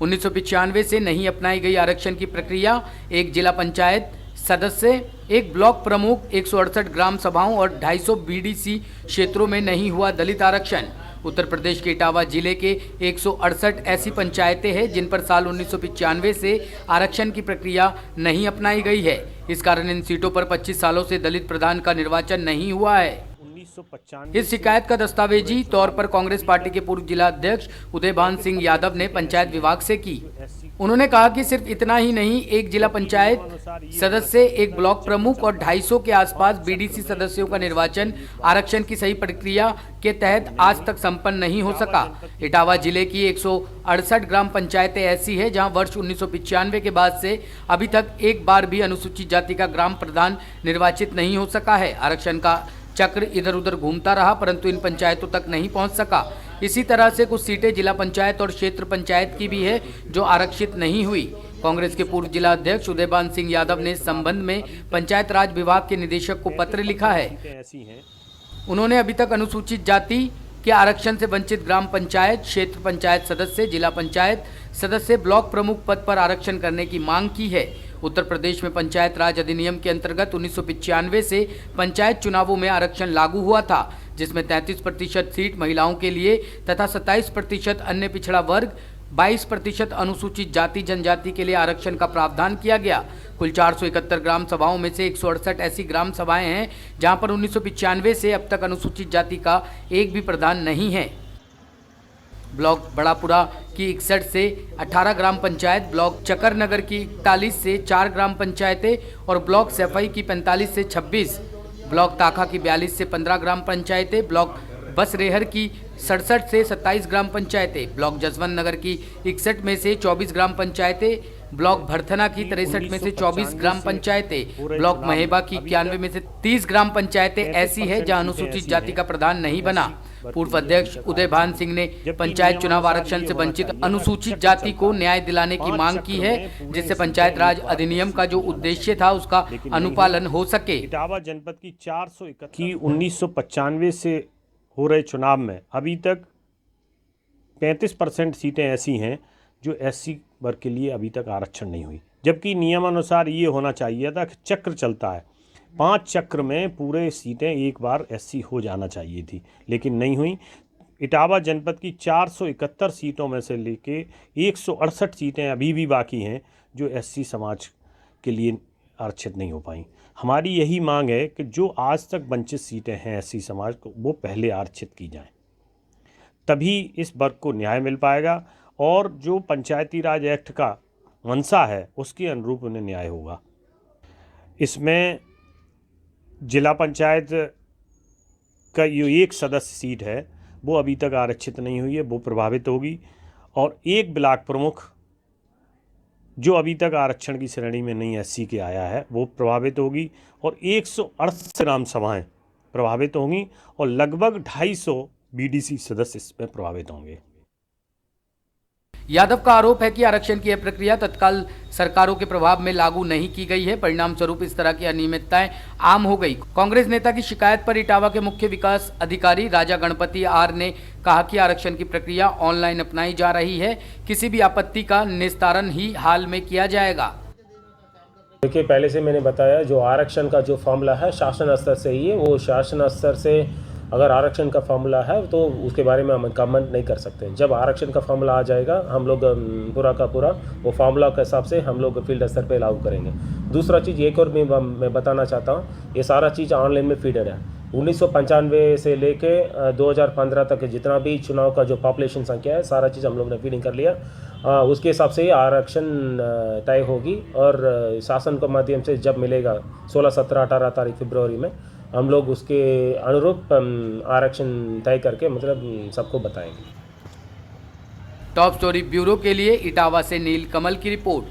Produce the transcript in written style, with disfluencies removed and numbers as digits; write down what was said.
1995 से नहीं अपनाई गई आरक्षण की प्रक्रिया, एक जिला पंचायत सदस्य, एक ब्लॉक प्रमुख, 168 ग्राम सभाओं और 250 बीडीसी क्षेत्रों में नहीं हुआ दलित आरक्षण। उत्तर प्रदेश के इटावा जिले के 168 ऐसी पंचायतें हैं जिन पर साल 1995 से आरक्षण की प्रक्रिया नहीं अपनाई गई है। इस कारण इन सीटों पर 25 सालों से दलित प्रधान का निर्वाचन नहीं हुआ है। इस शिकायत का दस्तावेजी तौर पर कांग्रेस पार्टी के पूर्व जिला अध्यक्ष उदयभान सिंह यादव ने पंचायत विभाग से की। उन्होंने कहा कि सिर्फ इतना ही नहीं, एक जिला पंचायत सदस्य, एक ब्लॉक प्रमुख और 250 के आसपास बीडीसी सदस्यों का निर्वाचन आरक्षण की सही प्रक्रिया के तहत आज तक संपन्न नहीं हो सका। इटावा जिले की 168 ग्राम पंचायतें ऐसी है जहां वर्ष 1995 के बाद से अभी तक एक बार भी अनुसूचित जाति का ग्राम प्रधान निर्वाचित नहीं हो सका है। आरक्षण का चक्र इधर उधर घूमता रहा परंतु इन पंचायतों तक नहीं पहुंच सका। इसी तरह से कुछ सीटें जिला पंचायत और क्षेत्र पंचायत की भी है जो आरक्षित नहीं हुई। कांग्रेस के पूर्व जिला अध्यक्ष उदयभान सिंह यादव ने इस संबंध में पंचायत राज विभाग के निदेशक को पत्र लिखा है। उन्होंने अभी तक अनुसूचित जाति के आरक्षण से वंचित ग्राम पंचायत, क्षेत्र पंचायत सदस्य, जिला पंचायत सदस्य, ब्लॉक प्रमुख पद पर आरक्षण करने की मांग की है। उत्तर प्रदेश में पंचायत राज अधिनियम के अंतर्गत 1995 से पंचायत चुनावों में आरक्षण लागू हुआ था, जिसमें 33% सीट महिलाओं के लिए तथा 27% अन्य पिछड़ा वर्ग, 22% अनुसूचित जाति जनजाति के लिए आरक्षण का प्रावधान किया गया। कुल 471 ग्राम सभाओं में से 168 ऐसी ग्राम सभाएं हैं जहां पर 1995 से अब तक अनुसूचित जाति का एक भी प्रधान नहीं है। ब्लॉक बड़ापुरा की 61 से 18 ग्राम पंचायत, ब्लॉक चकरनगर की 41 से 4 ग्राम पंचायतें और ब्लॉक सैफई की 45 से 26, ब्लॉक ताखा की 42 से 15 ग्राम पंचायतें, ब्लॉक बसरेहर की 67 से 27 ग्राम पंचायतें, ब्लॉक जसवंत नगर की 61 में से 24 ग्राम पंचायतें, ब्लॉक भरथना की 63 में से 24 ग्राम पंचायतें, ब्लॉक महेबा की 91 में से 30 ग्राम पंचायतें ऐसी है जहां अनुसूचित जाति का प्रधान नहीं बना। पूर्व अध्यक्ष उदयभान सिंह ने पंचायत चुनाव आरक्षण से वंचित अनुसूचित जाति को न्याय दिलाने की मांग की है, जिससे पंचायत राज अधिनियम का जो उद्देश्य था उसका अनुपालन हो सके। इटावा जनपद की 1995 से हो रहे चुनाव में अभी तक 35% सीटें ऐसी हैं जो एससी वर्ग के लिए अभी तक आरक्षण नहीं हुई, जबकि नियमानुसार ये होना चाहिए था कि चक्र चलता है, 5 चक्र में पूरे सीटें एक बार एससी हो जाना चाहिए थी, लेकिन नहीं हुई। इटावा जनपद की 471 सीटों में से लेके 168 सीटें अभी भी बाकी हैं जो एससी समाज के लिए आरक्षित नहीं हो पाई। हमारी यही मांग है कि जो आज तक वंचित सीटें हैं एससी समाज को, वो पहले आरक्षित की जाएं, तभी इस वर्ग को न्याय मिल पाएगा और जो पंचायती राज एक्ट का मंशा है उसके अनुरूप उन्हें न्याय होगा। इसमें जिला पंचायत का जो एक सदस्य सीट है वो अभी तक आरक्षित नहीं हुई है, वो प्रभावित होगी, और एक ब्लॉक प्रमुख जो अभी तक आरक्षण की श्रेणी में नहीं एससी के आया है वो प्रभावित होगी, और 168 ग्राम सभाएं प्रभावित होंगी और लगभग 250 बीडीसी सदस्य इसमें प्रभावित होंगे। यादव का आरोप है कि आरक्षण की यह प्रक्रिया तत्काल सरकारों के प्रभाव में लागू नहीं की गई है, परिणाम स्वरूप इस तरह की अनियमितताएं आम हो गई। कांग्रेस नेता की शिकायत पर इटावा के मुख्य विकास अधिकारी राजा गणपति आर ने कहा कि आरक्षण की प्रक्रिया ऑनलाइन अपनाई जा रही है, किसी भी आपत्ति का निस्तारण ही हाल में किया जाएगा। देखिए, पहले से मैंने बताया जो आरक्षण का जो फॉर्मूला है शासन स्तर से ही है, वो शासन स्तर से अगर आरक्षण का फॉर्मूला है तो उसके बारे में हम कमेंट नहीं कर सकते। जब आरक्षण का फॉर्मूला आ जाएगा हम लोग पूरा का पूरा वो फॉर्मूला के हिसाब से हम लोग फील्ड स्तर पे लागू करेंगे। दूसरा चीज़ एक और मैं बताना चाहता हूँ, ये सारा चीज़ ऑनलाइन में फीडेड है। 1995 से लेके 2015 तक जितना भी चुनाव का जो पॉपुलेशन संख्या है सारा चीज़ हम लोग ने फीडिंग कर लिया, उसके हिसाब से आरक्षण तय होगी और शासन के माध्यम से जब मिलेगा 16, 17, 18 तारीख फरवरी में हम लोग उसके अनुरूप आरक्षण तय करके मतलब सबको बताएंगे। टॉप स्टोरी ब्यूरो के लिए इटावा से नील कमल की रिपोर्ट।